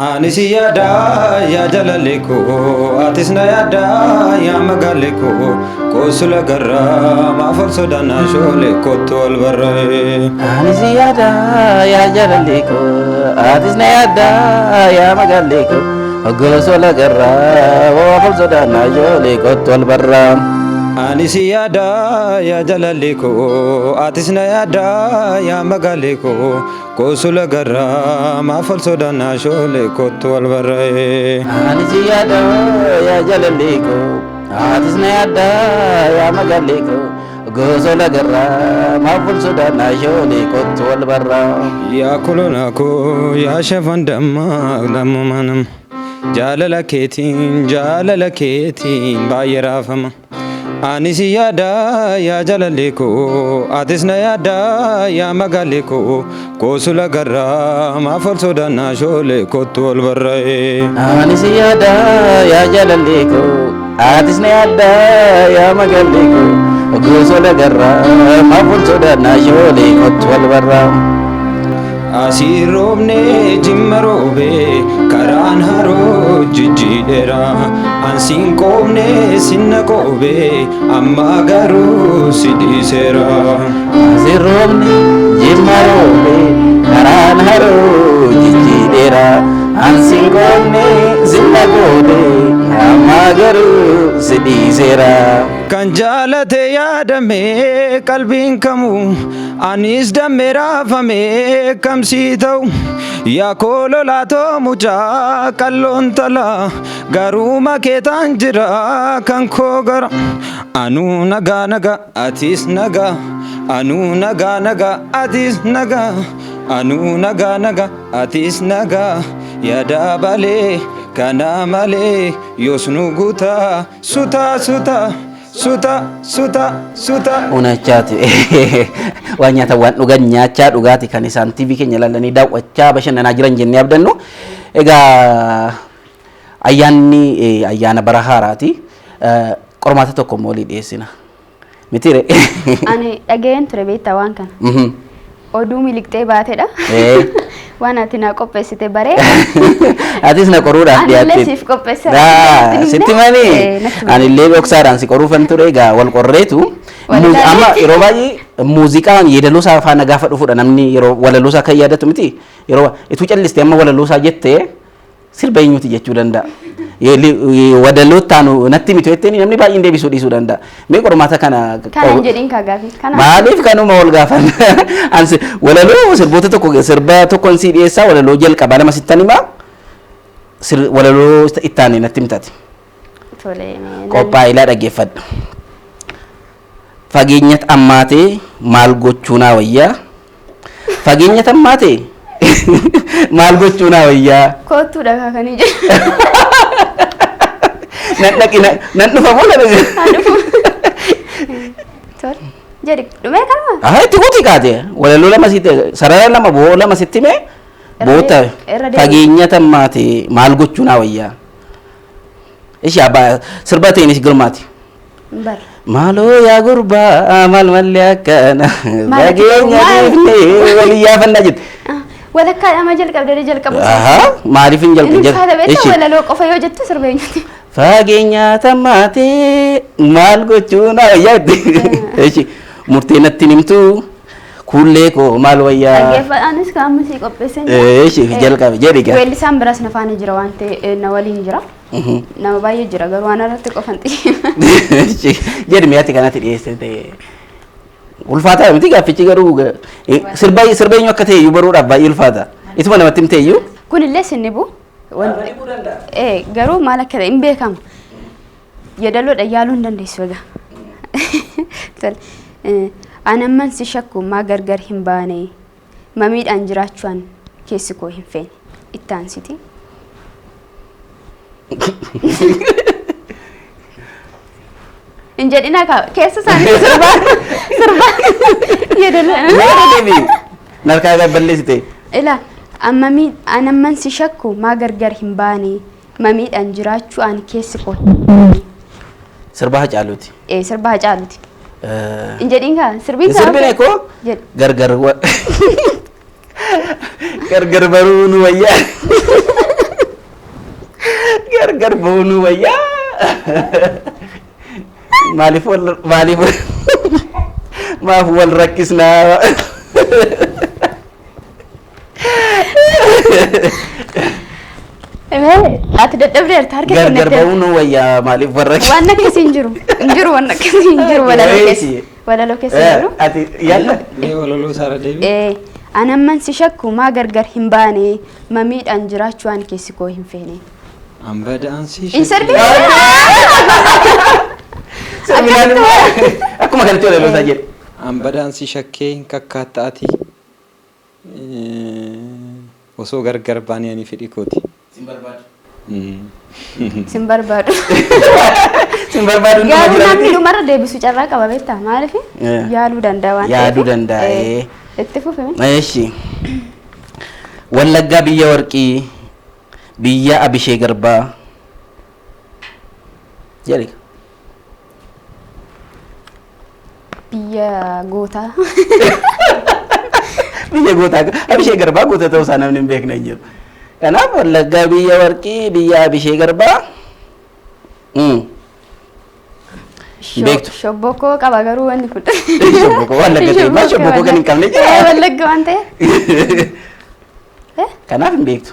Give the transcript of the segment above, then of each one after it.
Anisi yada ya jalaleko atisna yada ya magaleko kosula garra mafal sodana shole kotol barre Anisi yada ya jalaleko atisna yada ya magaleko kosula garra mafal sodana shole kotol barre Anisi yada ya jalaleko atisna yada ya magaleko kosula garra mafal sodana shole kotol barre Anisi yada ya jalaleko atisna yada ya magaleko kosula garra mafal sodana shole kotol barre Ya kulona ko ya shafan damma damma manam jalala ketin bayirafama Anisi yada ya jalaleko atisna yada ya magaleko kosula garra mafal sodana shole kotol barre Anisi yada ya jalaleko atisna yada ya magaleko kosula garra mafal sodana shole kotol barre Asirobne jimmarobe karan haro jijjidera ansinkobne sinnakobe amma garu sidisera Asirobne jimmarobe karan haro jijjidera ansinkobne sinnakobe amma garu sidisera kan jaalate yaadame qalbiin kamu anis dammeeraafame kamsii ta'u yaa kololaatoo mucaa qalloon tala garuma keetaan jira kan koo gara anuu nagaa nagaa atis nagaa anuu nagaa nagaa atis nagaa anuu nagaa nagaa atis nagaa yaada balee kana malee yoos nu guutaa sutaa sutaa Suta. Unachati waan nyaata waan dhugan nyaachaa dhugaati kan isaan TV keenya ilaalanii daawwachaa bashannanaa jiran jennee abdannu. Egaa ayyaana bara haaraati. Qormaata tokko immoo olii dhiyeessina. Mitiire. Ani dhageen ture beektaa waan kana. Oduu miliqxee baateedha. Waan ati na qopheessite baree. Atis na qoruudhaaf dhiyaatte. Anillee siif qopheesseera. Sitti manii. Anillee dhoksaadhaan si qoruufan ture egaa wal qorreetu. Amma yeroo baay'ee muuziqaan yeedaloo isaa faana gaafa dhufuudha namni yeroo walaloo isaa kan yaadatu miti. Yeroo ituu calliste amma walaloo isaa jettee sirba eenyuuti jechuu danda'a. Walaloo taanu natti miti jettee namni baay'een deebisuu dhiisuu danda'a. Mee qormaata kana. Kana jedhiin kaagaafi. Maaliif kanuma wal gaafan? Ansi walaloo sirboota tokko sirba tokkoon si dhiyeessaa walaloo jalqabaa lama sittan himaa walaloo ittaanii natti himtaati. Qophaa'ilaa dhaggeeffadhu. Fageenya ammaatee maal gochuu naa wayyaa? Fageenya ammaatee maal gochuu naa wayyaa? Kootuu dhagaa kan ija. Nan dhufa boona dhufe. Jadi dhumee kanuma. Itti guutii kaate walaloo lama sitti sarara lama boo lama sitti mee boota fageenya ammaatee maal gochuu naa wayyaa? Ishee abbaa sirba ta'eenis girmaati. Maaloo yaa gurbaa maal mallee akkana fageenya deemnee walii yaafannaa jette. Walakkaa dhama jalqabdee jalqabu. Maaliif hin jalqabne? Ishee walaloo qofa yoo jettu sirba eenyuti? Fageenya ammaatee maal gochuu naa wayyaa jette. Murtee natti himtu kullee koo maal wayyaa? Dhaggeeffadhaanis kan amma sii qopheessan jira. Jalqabe jedhi gaa. Weellisaan biraas na faana jira waan ta'e na waliin jira. Nama baay'ee jira garuu waan irratti qofan xiyyeeffatu. Jedhi mi'aatti kanatti dhiyeessee ta'e. Ulfaataa miti gaaffichi garuu sirba eenyu akka ta'e iyyuu baruudhaaf baay'ee ulfaata. Ituma namatti himte iyyuu. Kunillee sinni bu. Garuu maal akka ta'e hin beekamu. Yeedaloodha yaaluu hin dandeessu egaa. Anamman si shakku maa gargar hin baane mamiidhaan jiraachuun keessi koo hin feene ittaan siti. In jedhina keessa isaanii sirba yeedaloo. Narkaa gabballeessite. Ila anamman si shakku maa gargar hin baane mamiidhaan jiraachuun keessi koo. Sirba Hacaaluuti. Sirba Hacaaluuti. Injadiin ka sirbiin Sirbine ko gargar gargar baru nu wayya gargar baru nu wayya maaf wal rakkisna ati dadhabdeer targee gargar baru nu wayya maaf wal rakkis waan akkasii hin jiru waan akkasii hin jiru walaloo keessa jiru ati yalla walaloo saara deebi anamman si shakku maa gargar hin baane mamiidhaan jiraachuwaan keessi koo hin feene ambadaan si in sarbi akkuma kanatti walaloo isaa jedhe ambadaan si shakkee hin kakkaataati osoo gargar baane ani fedhii kooti sin barbaadu nama garuu namni jiraati dhumarra deebisu carraa qaba beektaa maaliif yaaluu danda'a waan yaaduu danda'ee itti fufime Eeshi. Wallaggaa biyya warqii biyya Abishee Garbaa jedhe biyya gootaa biyya gootaa Abishee Garbaa goota ta'uu isaa namni hin beekne hin jiru. Kanaaf Wallaggaa biyya warqii biyya Abishee Garbaa beektu. shobbokoo qaba garuu wanni kun Shobbokoo Wallagga ta'e maal shobbokoo kan hin qabne jira. Wallagga waan ta'e Kanaaf hin beektu.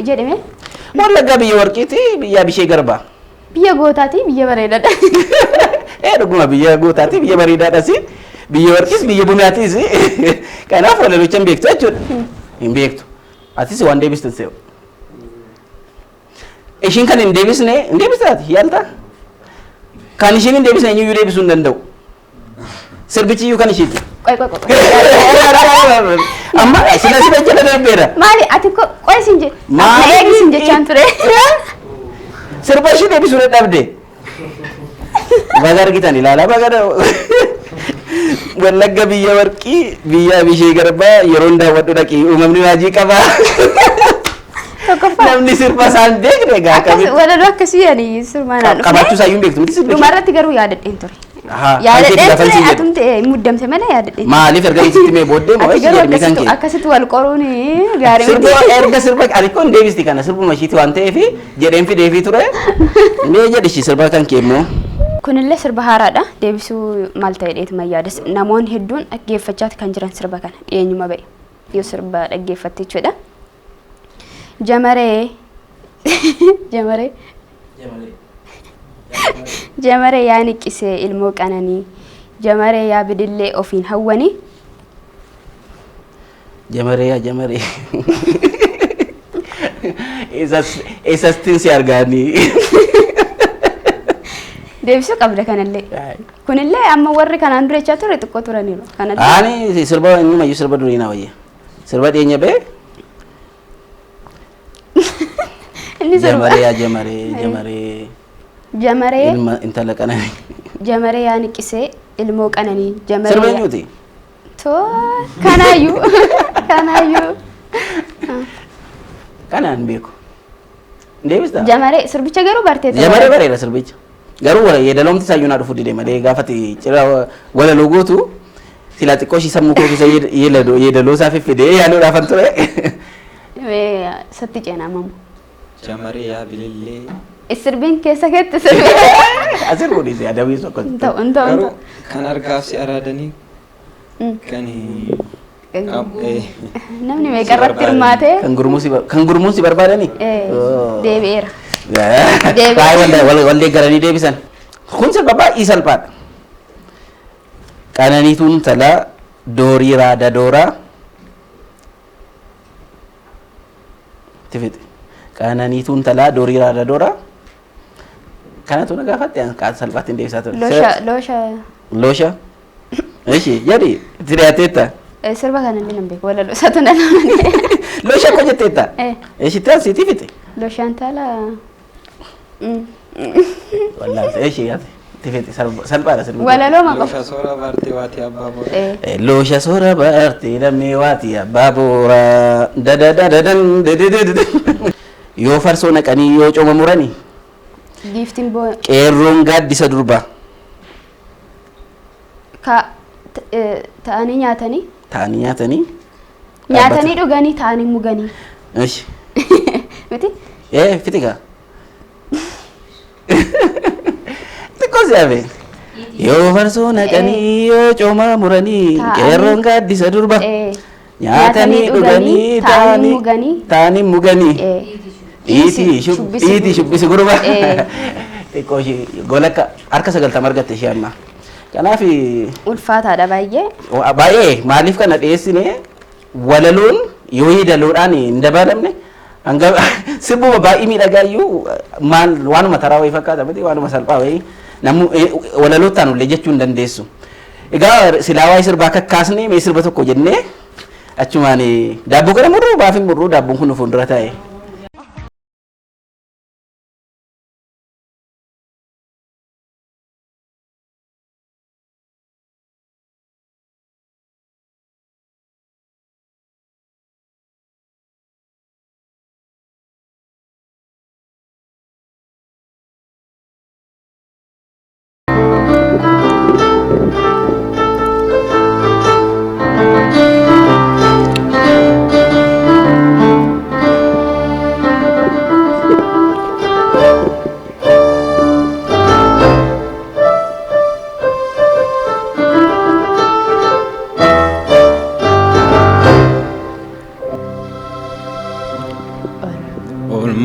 jedhame Wallaggaa biyya warqiiti biyya Abishee Garbaa. biyya gootaati biyya bareedaadha Dhuguma biyya gootaati biyya bareedaadhas biyya warqis biyya bunaatis kanaaf walalocha hin beektu jechuudha. Hin beektu. Atis waan deebistu se'u. Ishiin kan hin deebisne hin deebistaati yaalta. Kan ishiin hin deebisne eenyuyyuu deebisuu hin danda'u. Sirbichi iyyuu kan ishiiti. qoy Amma sila jala darbeera. maali ati qoy sin je Maali? na eegisin jechaan ture Sirba ishii deebisuu dadhabde. Baga argitan ilaalaa baga Wallagga biyya warqii biyya Abishee Garbaa yeroon daawwadhu dhaqii uumamni raajii qabaa. tokkoffaa Namni sirba isaan beekne egaa akkas walaloo akkasii yaani sirmaan haa qabaachuu isaa iyyuu hin beektu miti sirbi. dhumarratti garuu yaadadheen ture Ahaa, yaadadheen kan kee ture jedhu. atumte muddamte malee yaadadheen Maaliif erga isitti mee booddee moo ati ishii garuu jedhame kan kee? akkasitti wal qoruun gaarii Sirba erga sirba ani kun deebisti kana sirbuma ishiiti waan ta'eef jedheen fideefii ture. Mee jedhishi sirba kan kee immoo. kunillee sirba haaraadha deebisuu maal ta'e dheetuma yaadas namoonni hedduun dhaggeeffachaati kan jiran sirba kana dhiyeenyuma ba'e yoo sirba dhaggeeffatte jechuudha jamaree jamaree jamaree yaa niqqisee ilmoo qananii jamaree yaa bidillee ofiin hawwanii Jamaree yaa jamaree. Eessattiin si argaanii. deebisuu qabda kanallee kunillee amma warri kanaan dura jechaa ture xiqqoo turaniiru kanallee Ani sirba inni mayyuu sirba durii na wayya. Sirba dhiyeenya bee. inni sirba Jamaree yaa jamaree jamaree. jamaree Ilma intala qananii. jamaree yaa niqqisee ilmoo qananii Sirba jamaree eenyuuti? too kanaayyuu kanaayyuu Kanaan beeku. Deebista? jamaree sirbicha garuu bartee Jamaree bareeda sirbicha. Garuu yeedaloomti isaa iyyuu naa dhufu dide malee gaafati cira walaloo gootu sila xiqqoo ishii sammuu koo keessa yeedaloo isaa fiffidee yaaluudhaafan ture. satti ceenaamamu jamaree yaa bilillee sirbiin keessa keetti sirbi Asir godhise adabbii tokko. ta'u garuu kan argaaf si araadanii kan namni meeqarratti hirmaatee Kan gurmuun si barbaadanii? deebi'eera Baay'ee wallee galanii deebisan. Kun sirba baay'ee salphaadha. Qananiituun talaa doorii raada dooraa. Tifite. Qananiituun talaa doorii raada dooraa. Kanatu na gaafatte kan salphaatti deebisaa ture. loosha Loosha. Eeshi jedhi itti dhiyaateetta. sirba kanallee nan beeku walaloo isaatu na laamane Loosha ko jetteetta. Eeshi ta'a siiti fite. looshaan taala Wallahi eeshi yaate. Tifite salphaadha sirbi. walaloo ma loosha soora baartee waati abbaa boora Loosha soora baartee lammii waati abbaa boora dadadadadan yoo farsoo naqanii yoo cooma muranii giiftiin boo qeerroon gaaddisa durbaa Ka ta'anii nyaatanii. Ta'anii nyaatanii. Nyaatanii dhuganii ta'anii muganii. Ish. Miti? Fitika. Xiqqoo si'abe. Yoo farsoo naqanii yoo cooma muranii qeerroon gaaddisa durba. Nyaatanii dhuganii ta'anii muganii. Iiti shubbisi gurba. Xiqqoo ishee golakka harka 90 argatte ishee amma. Kanaaf ulfaataadha baay'ee. Baay'ee maaliif kana dhiyeessine walaloon yoo hidaloodhaan hin dabalamne hanga sirbuma baay'ee miidhagaayyuu maal waanuma taraa wayii fakkaata miti waanuma salphaa wayii namni walalootaan ullee jechuu hin dandeessu. Egaa silaa waa'ee sirbaa kakkaasnee mee sirba tokko jennee achumaan daabboo kana murruu baafin murruu daabboon kun fuuldura taa'e.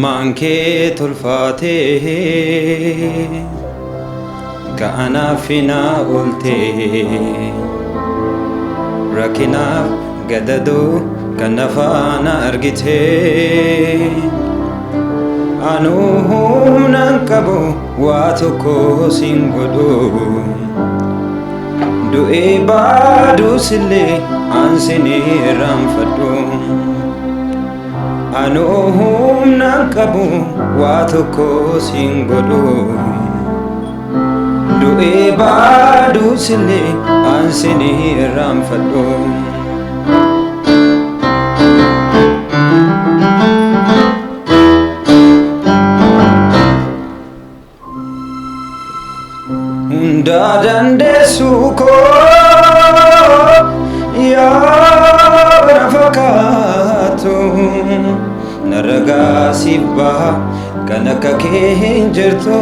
Manke tulfate kana fina ulte rakina gadado kana fana argite anu nankabo watoko singodo du ebadu sile ansini ramfado Anuhum nakabu watoko singodo du'e baadu sile ansini ramfado hunda dandesuko ya rafakato naraga sibba kanaka kenjerto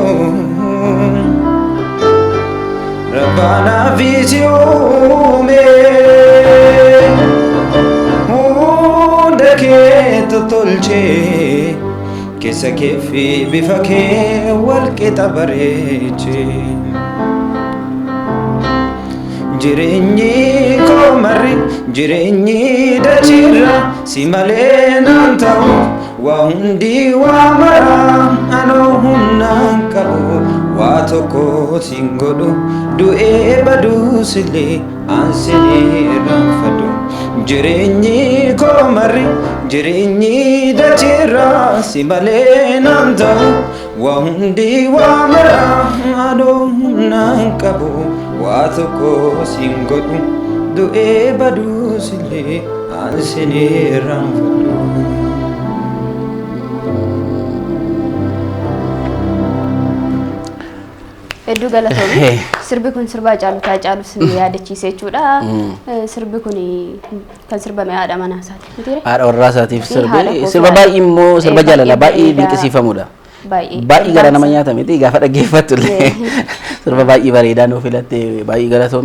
Rabbana visiume hunda ke tolche kesa kefi bifake wal kitabareche jireenyi komarri jireenyi dachirra si malee naan ta'u waa hundi waa mara anoo humnaan qabu waa tokko siin godhu du'ee baduu sillee aansinee irraanfadhu jireenyi komarri jireenyi dachirra si malee naan ta'u waa hundi waa mara anoo humnaan qabu waa tokko siin godhu du'ee baduu sillee aansinee irraanfadhu. Hedduu galatoomii sirbi kun sirba caalutaa caalus yaadachiise jechuudha. Sirbi kun kan sirbame haadha manaa isaati. Haadha warraa isaatiif sirba baay'ee immoo sirba jaalala baay'ee dinqisiifamudha. Baay'ee gara nama nyaata miti gaafa dhaggeeffattu illee sirba baay'ee bareedaa nuu filatte baay'ee galatoomii.